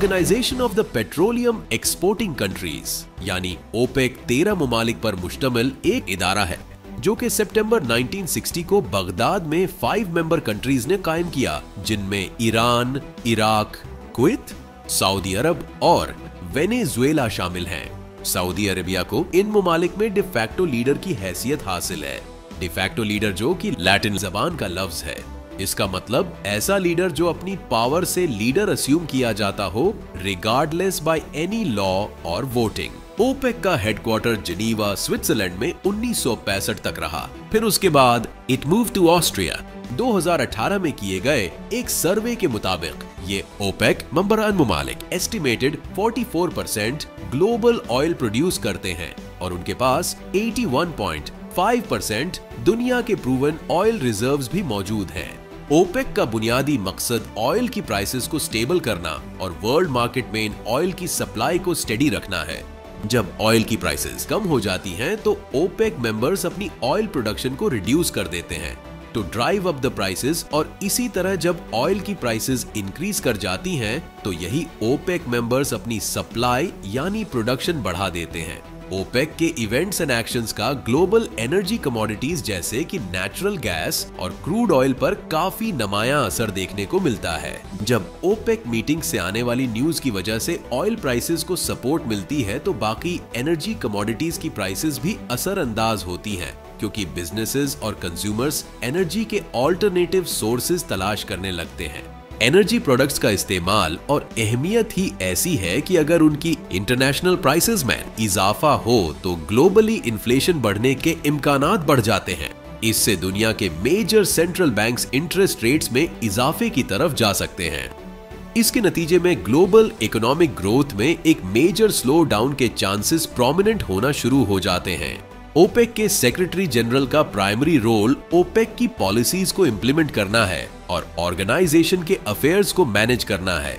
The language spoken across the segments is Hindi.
Organisation of the petroleum exporting countries यानी ओपेक 13 ममालिक पर मुश्तमिल एक इदारा है जो कि सितंबर 1960 को बगदाद में 5 मेंबर कंट्रीज ने कायम किया, जिनमें ईरान, इराक, कुवैत, सऊदी अरब और वेनेजुएला शामिल हैं। सऊदी अरेबिया को इन ममालिक में डिफैक्टो लीडर की हैसियत हासिल है। डिफैक्टो लीडर जो कि लैटिन जबान का लफ्ज है, इसका मतलब ऐसा लीडर जो अपनी पावर से लीडर अस्यूम किया जाता हो रिगार्डलेस बाय एनी लॉ और वोटिंग। ओपेक का हेडक्वार्टर जिनीवा स्विट्जरलैंड में 1965 तक रहा। फिर उसके बाद इट मूव टू ऑस्ट्रिया। 2018 में किए गए एक सर्वे के मुताबिक ये ओपेक मेंबर ममालिक एस्टिमेटेड 44% ग्लोबल ऑयल प्रोड्यूस करते हैं और उनके पास 81.5% दुनिया के प्रूवन ऑयल रिजर्व्स भी मौजूद हैं। ओपेक का बुनियादी मकसद ऑयल की प्राइसेस को स्टेबल करना और वर्ल्ड मार्केट में ऑयल की सप्लाई को स्टेडी रखना है। जब ऑयल की प्राइसेस कम हो जाती हैं तो ओपेक मेंबर्स अपनी ऑयल प्रोडक्शन को रिड्यूस कर देते हैं to drive up the prices, और इसी तरह जब ऑयल की प्राइसेस इंक्रीज कर जाती हैं तो यही ओपेक मेंबर्स अपनी सप्लाई यानी प्रोडक्शन बढ़ा देते हैं। ओपेक के इवेंट्स एंड एक्शंस का ग्लोबल एनर्जी कमोडिटीज जैसे कि नेचुरल गैस और क्रूड ऑयल पर काफी नुमायां असर देखने को मिलता है। जब ओपेक मीटिंग से आने वाली न्यूज की वजह से ऑयल प्राइसेस को सपोर्ट मिलती है तो बाकी एनर्जी कमोडिटीज की प्राइसेस भी असरअंदाज होती हैं, क्योंकि बिजनेसेस और कंज्यूमर्स एनर्जी के ऑल्टरनेटिव सोर्सेज तलाश करने लगते हैं। एनर्जी प्रोडक्ट्स का इस्तेमाल और अहमियत ही ऐसी है कि अगर उनकी इंटरनेशनल प्राइसेस में इजाफा हो तो ग्लोबली इन्फ्लेशन बढ़ने के इम्कानात बढ़ जाते हैं। इससे दुनिया के major central banks interest rates में इजाफे की तरफ जा सकते हैं। इसके नतीजे में ग्लोबल इकोनॉमिक ग्रोथ में एक मेजर स्लो डाउन के चांसेस प्रोमिनेंट होना शुरू हो जाते हैं। ओपेक के सेक्रेटरी जनरल का प्राइमरी रोल ओपेक की पॉलिसीज को इंप्लीमेंट करना है और ऑर्गेनाइजेशन के अफेयर्स को मैनेज करना है।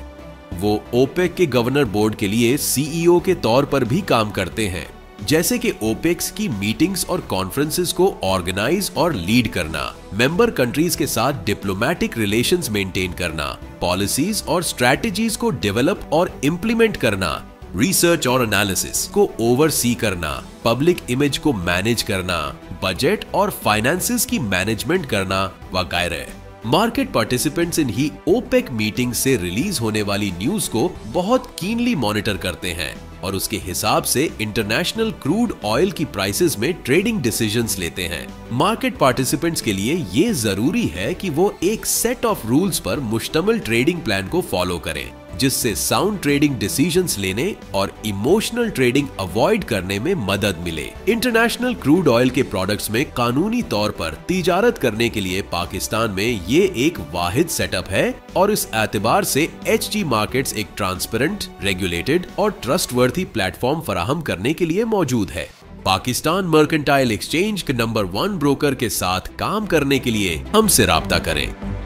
वो ओपेक के गवर्नर बोर्ड के लिए सीईओ के तौर पर भी काम करते हैं, जैसे कि ओपेक्स की मीटिंग्स और कॉन्फ्रेंसेस को ऑर्गेनाइज और लीड करना, मेंबर कंट्रीज के साथ डिप्लोमेटिक रिलेशंस मेंटेन करना, पॉलिसीज और स्ट्रेटजीज को डेवलप और इम्प्लीमेंट करना, रिसर्च और एनालिसिस को ओवरसी करना, पब्लिक इमेज को मैनेज करना, बजट और फाइनेंसेस की मैनेजमेंट करना वगैरह। मार्केट पार्टिसिपेंट्स इन ही ओपेक मीटिंग से रिलीज होने वाली न्यूज को बहुत कीनली मॉनिटर करते हैं और उसके हिसाब से इंटरनेशनल क्रूड ऑयल की प्राइसेस में ट्रेडिंग डिसीजंस लेते हैं। मार्केट पार्टिसिपेंट्स के लिए ये जरूरी है कि वो एक सेट ऑफ रूल्स पर मुश्तमिल ट्रेडिंग प्लान को फॉलो करें, जिससे साउंड ट्रेडिंग डिसीजंस लेने और इमोशनल ट्रेडिंग अवॉइड करने में मदद मिले। इंटरनेशनल क्रूड ऑयल के प्रोडक्ट्स में कानूनी तौर पर तिजारत करने के लिए पाकिस्तान में ये एक वाहिद सेटअप है और इस एतबार से एचजी मार्केट्स एक ट्रांसपेरेंट, रेगुलेटेड और ट्रस्टवर्थी प्लेटफॉर्म फराहम करने के लिए मौजूद है। पाकिस्तान मर्केंटाइल एक्सचेंज के नंबर 1 ब्रोकर के साथ काम करने के लिए हमसे राब्ता करें।